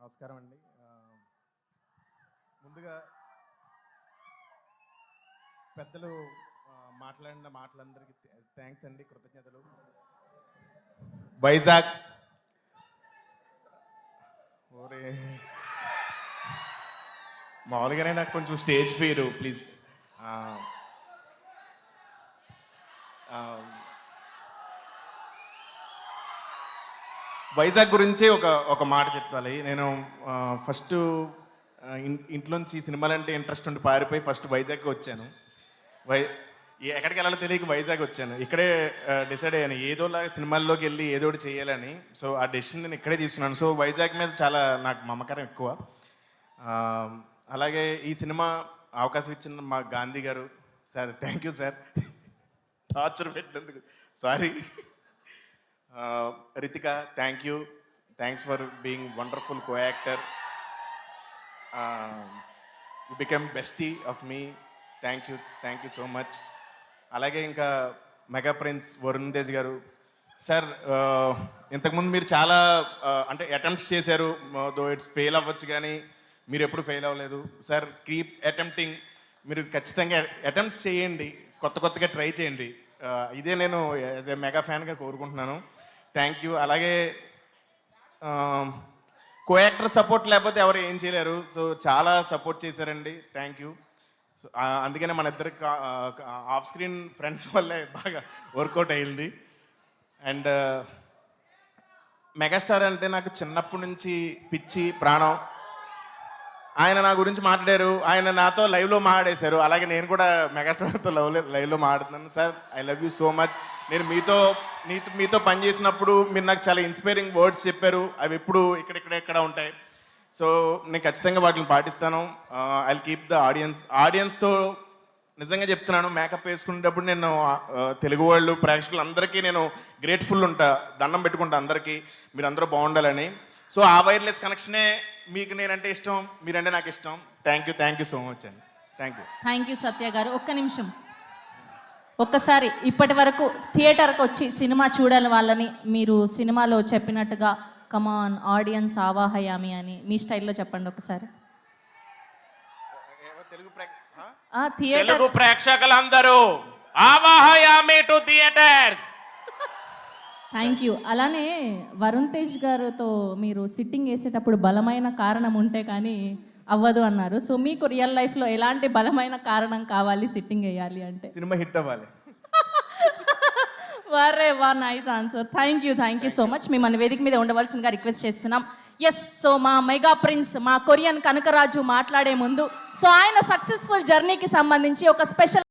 నమస్కారం అండి. ముందుగా పెద్దలు మాట్లాడిన మాటలందరికీ థ్యాంక్స్ అండి, కృతజ్ఞతలు. వైజాగ్ ఓరే మామూలుగానే నాకు కొంచెం స్టేజ్ ఫీరు, ప్లీజ్. వైజాగ్ గురించి ఒక మాట చెప్పాలి. నేను ఫస్ట్ ఇంట్లోంచి సినిమాలంటే ఇంట్రెస్ట్ ఉండి పారిపోయి ఫస్ట్ వైజాగ్కి వచ్చాను. ఎక్కడికి వెళ్ళాలో తెలియక వైజాగ్ వచ్చాను. ఇక్కడే డిసైడ్ అయ్యాను ఏదోలాగా సినిమాల్లోకి వెళ్ళి ఏదో ఒకటి చేయాలని. సో ఆ డెసిషన్ నేను ఇక్కడే తీసుకున్నాను. సో వైజాగ్ మీద చాలా నాకు మమకారం ఎక్కువ. అలాగే ఈ సినిమా అవకాశం ఇచ్చిన మా Gandhi garu sir, thank you sir. Torture పెట్టినందుకు sorry. Ritika, thank you, thanks for being wonderful co actor. You become bestie of me. Thank you so much. అలాగే ఇంకా మెగా ప్రిన్స్ వరుణ్ తేజ్ గారు సార్, ఇంతకుముందు మీరు చాలా అంటే అటెంప్ట్స్ చేశారు. దో ఇట్స్ ఫెయిల్ అవ్వచ్చు కానీ మీరు ఎప్పుడు ఫెయిల్ అవ్వలేదు సార్. Keep attempting. మీరు ఖచ్చితంగా అటెంప్ట్స్ చేయండి, కొత్తగా ట్రై చేయండి. ఇదే నేను యాజ్ ఏ మెగా ఫ్యాన్గా కోరుకుంటున్నాను. Thank you. అలాగే కో యాక్టర్ సపోర్ట్ లేకపోతే ఎవరు ఏం చేయలేరు. సో చాలా సపోర్ట్ చేశారండి, థ్యాంక్ యూ. సో అందుకనే మన ఇద్దరు ఆఫ్ స్క్రీన్ ఫ్రెండ్స్ వల్లే బాగా వర్కౌట్ అయ్యింది. అండ్ మెగాస్టార్ అంటే నాకు చిన్నప్పటి నుంచి పిచ్చి ప్రాణం. ఆయన నా గురించి మాట్లాడారు, ఆయన నాతో లైవ్లో మాట్లాడేశారు. అలాగే నేను కూడా మెగాస్టార్తో లైవ్లో మాట్లాడుతున్నాను. Sir, I love you so much. నేను మీతో పనిచేసినప్పుడు మీరు నాకు చాలా ఇన్స్పైరింగ్ వర్డ్స్ చెప్పారు. అవి ఎప్పుడు ఇక్కడ ఉంటాయి. సో నేను ఖచ్చితంగా వాటిని పాటిస్తాను. ఐ విల్ కీప్ ద ఆడియన్స్తో నిజంగా చెప్తున్నాను. మేకప్ వేసుకునేటప్పుడు నేను తెలుగు వాళ్ళు ప్రేక్షకులు అందరికీ నేను గ్రేట్ఫుల్ ఉంటా, దండం పెట్టుకుంటా అందరికీ, మీరు అందరూ బాగుండాలని. సో ఆ వైర్లెస్ కనెక్షనే మీకు నేనంటే ఇష్టం, మీరంటే నాకు ఇష్టం. థ్యాంక్ యూ సో మచ్ అండి. థ్యాంక్ యూ సత్య గారు. ఒక్క నిమిషం, ఒక్కసారి ఇప్పటి వరకు థియేటర్కి వచ్చి సినిమా చూడాలి వాళ్ళని మీరు సినిమాలో చెప్పినట్టుగా కమాన్ ఆడియన్స్ ఆవాహయామి అని మీ స్టైల్లో చెప్పండి ఒకసారి. తెలుగు ప్రేక్షకులందరూ ఆవాహయామి టు థియేటర్స్. Thank you. అలానే వరుణ్ తేజ్ గారితో మీరు సిట్టింగ్ వేసేటప్పుడు బలమైన కారణం ఉంటే కానీ అవ్వదు అన్నారు. సో మీకు రియల్ లైఫ్లో ఎలాంటి బలమైన కారణం కావాలి సిట్టింగ్ వేయాలి అంటే? సినిమా హిట్ అవ్వాలి. వా nice answer. Thank you so much. మిమ్మల్ని వేదిక మీద ఉండవలసిందిగా రిక్వెస్ట్ చేస్తున్నాం. ఎస్, సో మా మెగా ప్రిన్స్, మా కొరియన్ కనకరాజు మాట్లాడే ముందు, సో ఆయన సక్సెస్ఫుల్ జర్నీకి సంబంధించి ఒక స్పెషల్